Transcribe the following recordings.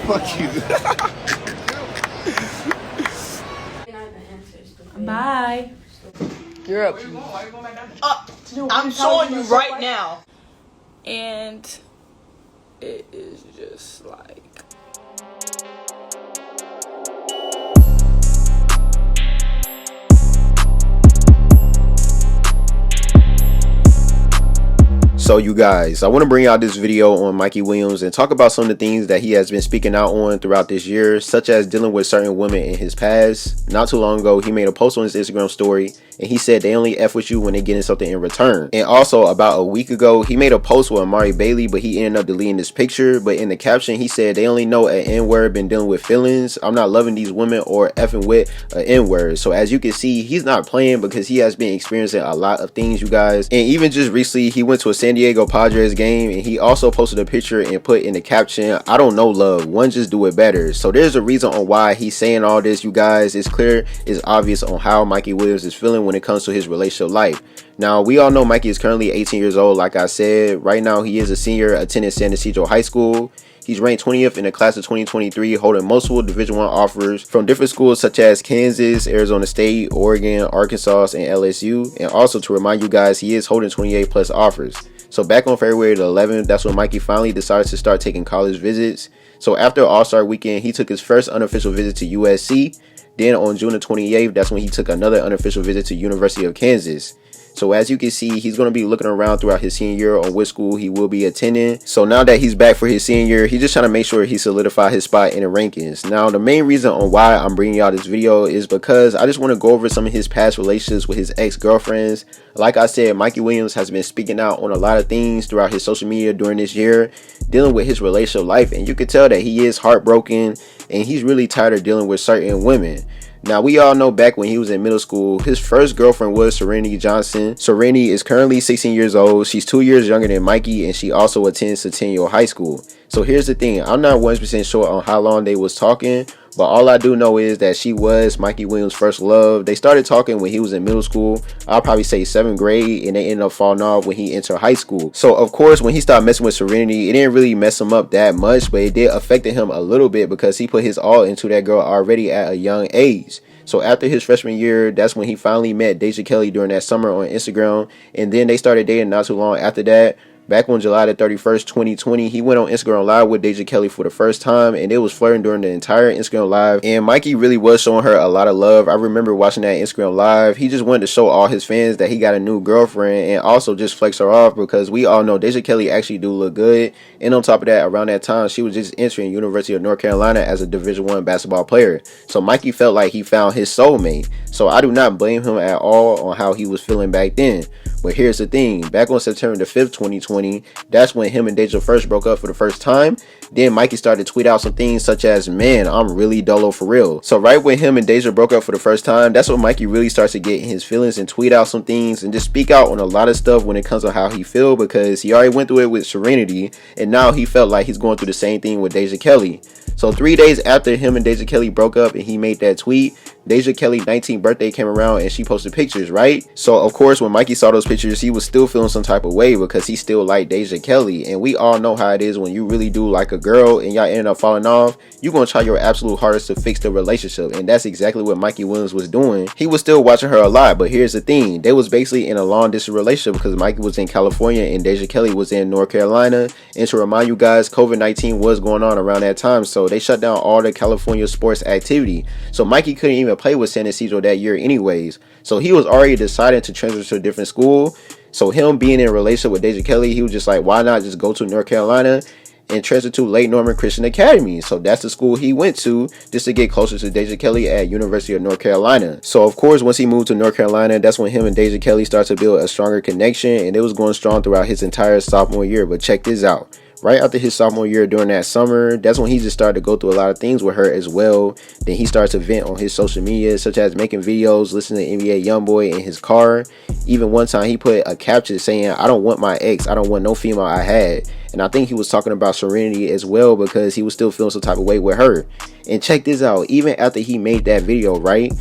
Fuck you. Bye. You're up. I'm showing you right now. And it is just like... So you guys, I want to bring out this video on Mikey Williams and talk about some of the things that he has been speaking out on throughout this year, such as dealing with certain women in his past. Not too long ago, he made a post on his Instagram story and he said they only F with you when they getting something in return. And also about a week ago, he made a post with Amari Bailey, but he ended up deleting this picture. But in the caption, he said they only know an N-word, been dealing with feelings. I'm not loving these women or effing with an N-word. So as you can see, he's not playing because he has been experiencing a lot of things, you guys. And even just recently, he went to a San Diego Padres game and he also posted a picture and put in the caption, I don't know love, one just do it better. So there's a reason on why he's saying all this, you guys. It's clear, it's obvious on how Mikey Williams is feeling when it comes to his relationship life. Now, we all know Mikey is currently 18 years old. Like I said, right now he is a senior attending San Ysidro High School. He's ranked 20th in the class of 2023, holding multiple Division I offers from different schools such as Kansas, Arizona State, Oregon, Arkansas, and LSU. And also to remind you guys, he is holding 28 plus offers. So back on February the 11th, that's when Mikey finally decided to start taking college visits. So after All-Star Weekend, he took his first unofficial visit to USC. Then on June the 28th, that's when he took another unofficial visit to University of Kansas. So as you can see, he's going to be looking around throughout his senior year on which school he will be attending. So now that he's back for his senior year, he's just trying to make sure he solidified his spot in the rankings. Now, the main reason on why I'm bringing y'all this video is because I just want to go over some of his past relationships with his ex-girlfriends. Like I said, Mikey Williams has been speaking out on a lot of things throughout his social media during this year, dealing with his relationship life. And you can tell that he is heartbroken and he's really tired of dealing with certain women. Now, we all know back when he was in middle school, his first girlfriend was Serenity Johnson. Serenity is currently 16 years old. She's 2 years younger than Mikey, and she also attends Centennial High School. So here's the thing. I'm not 100% sure on how long they was talking, but all I do know is that she was Mikey Williams' first love. They started talking when he was in middle school. I'll probably say 7th grade, and they ended up falling off when he entered high school. So of course, when he started messing with Serenity, it didn't really mess him up that much, but it did affect him a little bit because he put his all into that girl already at a young age. So after his freshman year, that's when he finally met Deja Kelly during that summer on Instagram. And then they started dating not too long after that. Back on July the 31st, 2020, he went on Instagram Live with Deja Kelly for the first time, and it was flirting during the entire Instagram Live. And Mikey really was showing her a lot of love. I remember watching that Instagram Live. He just wanted to show all his fans that he got a new girlfriend and also just flex her off because we all know Deja Kelly actually do look good. And on top of that, around that time, she was just entering University of North Carolina as a Division I basketball player. So Mikey felt like he found his soulmate. So I do not blame him at all on how he was feeling back then. But here's the thing, back on September the 5th, 2020, that's when him and Deja first broke up for the first time. Then Mikey started to tweet out some things such as, man, I'm really dolo for real. So right when him and Deja broke up for the first time, that's when Mikey really starts to get in his feelings and tweet out some things and just speak out on a lot of stuff when it comes to how he feel, because he already went through it with Serenity and now he felt like he's going through the same thing with Deja Kelly. So 3 days after him and Deja Kelly broke up and he made that tweet, Deja Kelly's 19th birthday came around and she posted pictures, right? So of course when Mikey saw those pictures, he was still feeling some type of way because he still liked Deja Kelly. And we all know how it is when you really do like a girl and y'all end up falling off, you're going to try your absolute hardest to fix the relationship. And that's exactly what Mikey Williams was doing. He was still watching her a lot, but here's the thing. They was basically in a long distance relationship because Mikey was in California and Deja Kelly was in North Carolina. And to remind you guys, COVID-19 was going on around that time, so they shut down all the California sports activity. So Mikey couldn't even play with San Ysidro that year anyways. So he was already deciding to transfer to a different school. So him being in a relationship with Deja Kelly, he was just like, why not just go to North Carolina and transfer to Lake Norman Christian Academy? So that's the school he went to just to get closer to Deja Kelly at University of North Carolina. So of course, once he moved to North Carolina, that's when him and Deja Kelly started to build a stronger connection, and it was going strong throughout his entire sophomore year. But check this out. Right after his sophomore year during that summer, that's when he just started to go through a lot of things with her as well. Then he started to vent on his social media, such as making videos, listening to NBA Youngboy in his car. Even one time he put a caption saying, I don't want my ex, I don't want no female I had. And I think he was talking about Serenity as well because he was still feeling some type of way with her. And check this out, even after he made that video, right?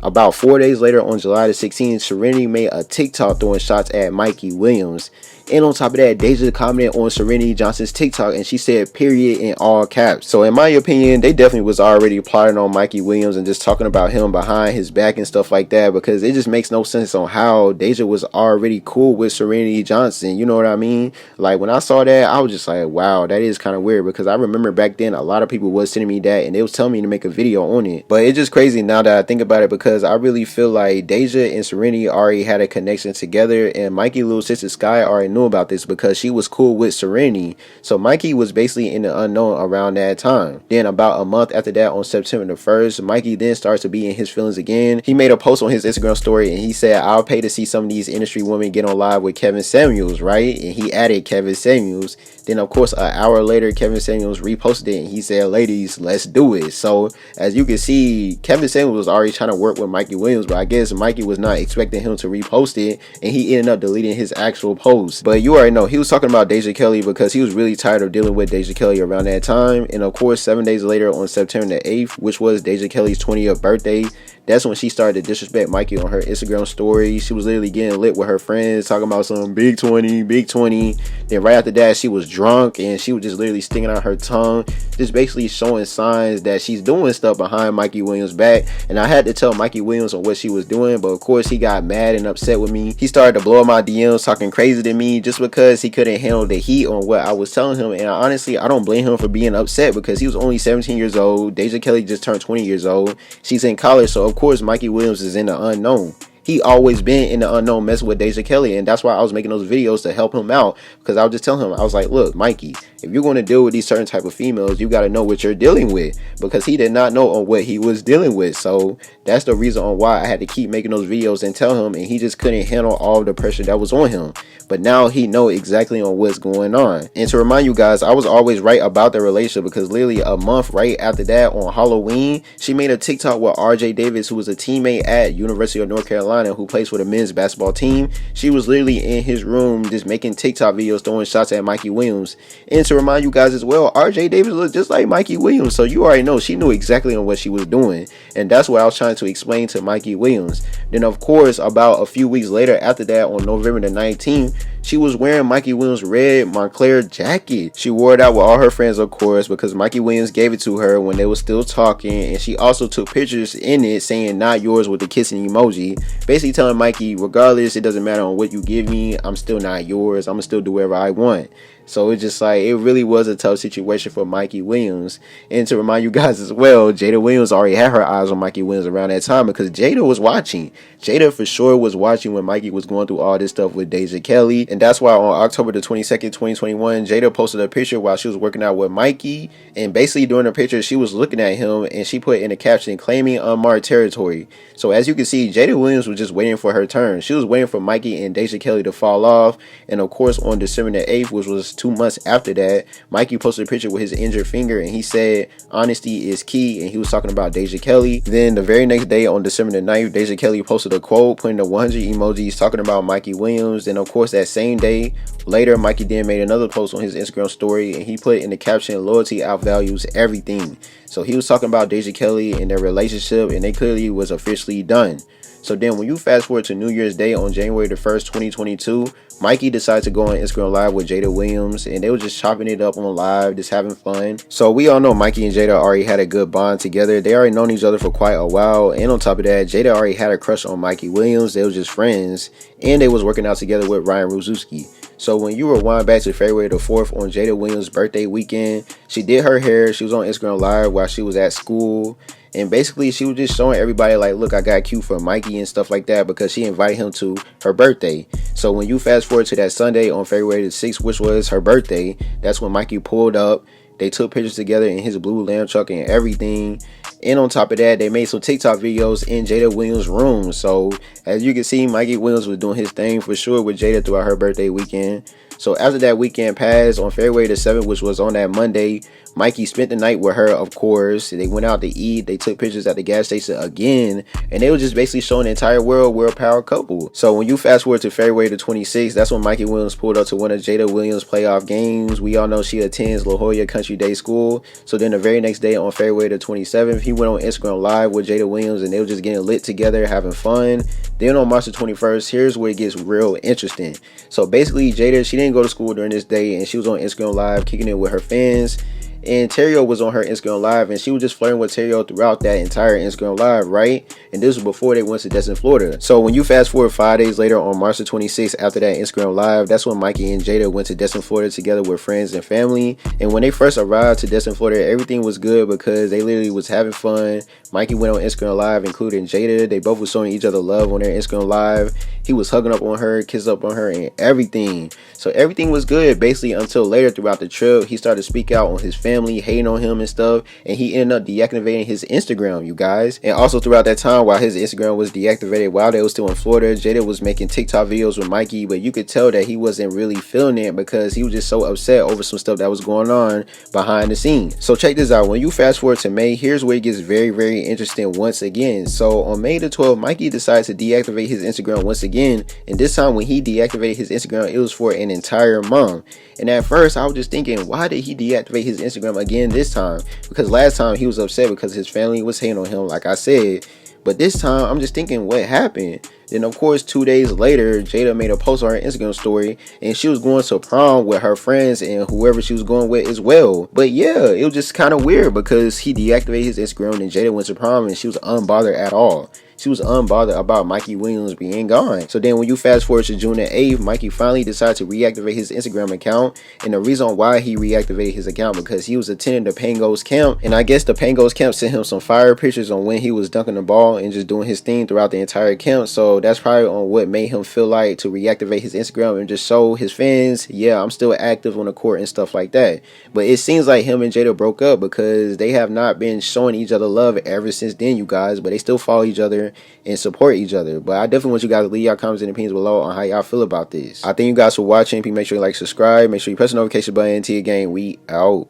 About 4 days later on July the 16th, Serenity made a TikTok throwing shots at Mikey Williams. And on top of that, Deja commented on Serenity Johnson's TikTok and she said period in all caps. So in my opinion, they definitely was already plotting on Mikey Williams and just talking about him behind his back and stuff like that, because it just makes no sense on how Deja was already cool with Serenity Johnson. You know what I mean? Like when I saw that, I was just like, wow, that is kind of weird, because I remember back then a lot of people was sending me that and they was telling me to make a video on it. But it's just crazy now that I think about it, because I really feel like Deja and Serenity already had a connection together, and Mikey little sister Sky already knew about this because she was cool with Serenity. So Mikey was basically in the unknown around that time. Then about a month after that, on September the 1st, Mikey then starts to be in his feelings again. He made a post on his Instagram story and he said, I'll pay to see some of these industry women get on live with Kevin Samuels, right? And he added Kevin Samuels. Then of course an hour later, Kevin Samuels reposted it and he said, ladies, let's do it. So as you can see, Kevin Samuels was already trying to work with Mikey Williams, but I guess Mikey was not expecting him to repost it and he ended up deleting his actual post. But you already know he was talking about Deja Kelly because he was really tired of dealing with Deja Kelly around that time. And of course 7 days later, on September the 8th, which was Deja Kelly's 20th birthday, that's when she started to disrespect Mikey on her Instagram story. She was literally getting lit with her friends, talking about some big 20, big 20. Then right after that, she was drunk and she was just literally sticking out her tongue, just basically showing signs that she's doing stuff behind Mikey Williams' back. And I had to tell Mikey Williams on what she was doing, but of course he got mad and upset with me. He started to blow up my DMs, talking crazy to me just because he couldn't handle the heat on what I was telling him. And honestly, I don't blame him for being upset because he was only 17 years old. Deja Kelly just turned 20 years old. She's in college, so of course Mikey Williams is in the unknown. He always been in the unknown messing with Deja Kelly, and that's why I was making those videos to help him out, because I was just telling him, I was like, look, Mikey, if you're going to deal with these certain type of females, you got to know what you're dealing with, because he did not know on what he was dealing with. So that's the reason on why I had to keep making those videos and tell him, and he just couldn't handle all the pressure that was on him. But now he know exactly on what's going on. And to remind you guys, I was always right about the relationship, because literally a month right after that, on Halloween, she made a TikTok with RJ Davis, who was a teammate at University of North Carolina, who plays for the men's basketball team. She was literally in his room just making TikTok videos, throwing shots at Mikey Williams. And to remind you guys as well, RJ Davis looked just like Mikey Williams, so you already know she knew exactly on what she was doing. And that's what I was trying to explain to Mikey Williams. Then of course, about a few weeks later after that, on November the 19th, she was wearing Mikey Williams' red Montclair jacket. She wore it out with all her friends, of course, because Mikey Williams gave it to her when they were still talking. And she also took pictures in it saying "not yours" with the kissing emoji, basically telling Mikey, regardless, it doesn't matter on what you give me, I'm still not yours, I'm gonna still do whatever I want. So it's just like, it really was a tough situation for Mikey Williams. And to remind you guys as well, Jada Williams already had her eyes on Mikey Williams around that time, because Jada was watching. Jada for sure was watching when Mikey was going through all this stuff with Deja Kelly. And that's why on October the 22nd, 2021, Jada posted a picture while she was working out with Mikey. And basically during the picture, she was looking at him and she put in a caption, claiming unmarked territory. So as you can see, Jada Williams was just waiting for her turn. She was waiting for Mikey and Deja Kelly to fall off. And of course, on December the 8th, which was 2 months after that, Mikey posted a picture with his injured finger and he said honesty is key, and he was talking about Deja Kelly. Then the very next day, on December the 9th, Deja Kelly posted a quote putting the 100 emojis talking about Mikey Williams. Then of course that same day later, Mikey then made another post on his Instagram story and he put in the caption, loyalty outvalues everything. So he was talking about Deja Kelly and their relationship, and they clearly was officially done. So then when you fast forward to New Year's Day on January the 1st, 2022, Mikey decided to go on Instagram Live with Jada Williams, and they were just chopping it up on live, just having fun. So we all know Mikey and Jada already had a good bond together. They already known each other for quite a while, and on top of that, Jada already had a crush on Mikey Williams. They were just friends, and they was working out together with Ryan Ruszewski. So when you rewind back to February the 4th, on Jada Williams' birthday weekend, she did her hair. She was on Instagram Live while she was at school. And basically, she was just showing everybody, like, look, I got cute for Mikey and stuff like that, because she invited him to her birthday. So when you fast forward to that Sunday on February the 6th, which was her birthday, that's when Mikey pulled up. They took pictures together in his blue lamb truck and everything. And on top of that, they made some TikTok videos in Jada Williams' room. So as you can see, Mikey Williams was doing his thing for sure with Jada throughout her birthday weekend. So after that weekend passed, on February the 7th, which was on that Monday, Mikey spent the night with her, of course. They went out to eat. They took pictures at the gas station again. And they were just basically showing the entire world we're a power couple. So when you fast forward to February the 26th, that's when Mikey Williams pulled up to one of Jada Williams' playoff games. We all know she attends La Jolla Country Day School. So then the very next day, on February the 27th, he went on Instagram Live with Jada Williams, and they were just getting lit together, having fun. Then on March the 21st, here's where it gets real interesting. So basically, Jada, she didn't go to school during this day, and she was on Instagram Live kicking it with her fans. And Terrio was on her Instagram Live, and she was just flirting with Terrio throughout that entire Instagram Live, right? And this was before they went to Destin, Florida. So when you fast forward 5 days later on March the 26th, after that Instagram Live, that's when Mikey and Jada went to Destin, Florida together with friends and family. And when they first arrived to Destin, Florida, everything was good because they literally was having fun. Mikey went on Instagram Live, including Jada. They both were showing each other love on their Instagram Live. He was hugging up on her, kissing up on her, and everything. So everything was good, basically, until later throughout the trip, he started to speak out on his family, hating on him and stuff, and he ended up deactivating his Instagram, you guys. And also throughout that time, while his Instagram was deactivated, while they were still in Florida, Jada was making TikTok videos with Mikey, but you could tell that he wasn't really feeling it because he was just so upset over some stuff that was going on behind the scenes. So check this out. When you fast forward to May, here's where it gets very, very interesting once again. So on May the 12th, Mikey decides to deactivate his Instagram once again, and this time when he deactivated his Instagram, it was for an entire month. And at first I was just thinking, why did he deactivate his Instagram again this time? Because last time he was upset because his family was hating on him, like I said. But this time I'm just thinking, what happened? Then of course 2 days later, Jada made a post on her Instagram story, and she was going to prom with her friends and whoever she was going with as well. But yeah, it was just kind of weird because he deactivated his Instagram and Jada went to prom and she was unbothered at all. She was unbothered about Mikey Williams being gone. So then when you fast forward to June the 8th, Mikey finally decided to reactivate his Instagram account. And the reason why he reactivated his account, because he was attending the Pangos camp. And I guess the Pangos camp sent him some fire pictures on when he was dunking the ball and just doing his thing throughout the entire camp. So that's probably on what made him feel like to reactivate his Instagram and just show his fans, yeah, I'm still active on the court and stuff like that. But it seems like him and Jada broke up because they have not been showing each other love ever since then, you guys. But they still follow each other and support each other. But I definitely want you guys to leave your comments and opinions below on how y'all feel about this. I thank you guys for watching. Please make sure you like, subscribe, make sure you press the notification button. Until again, we out.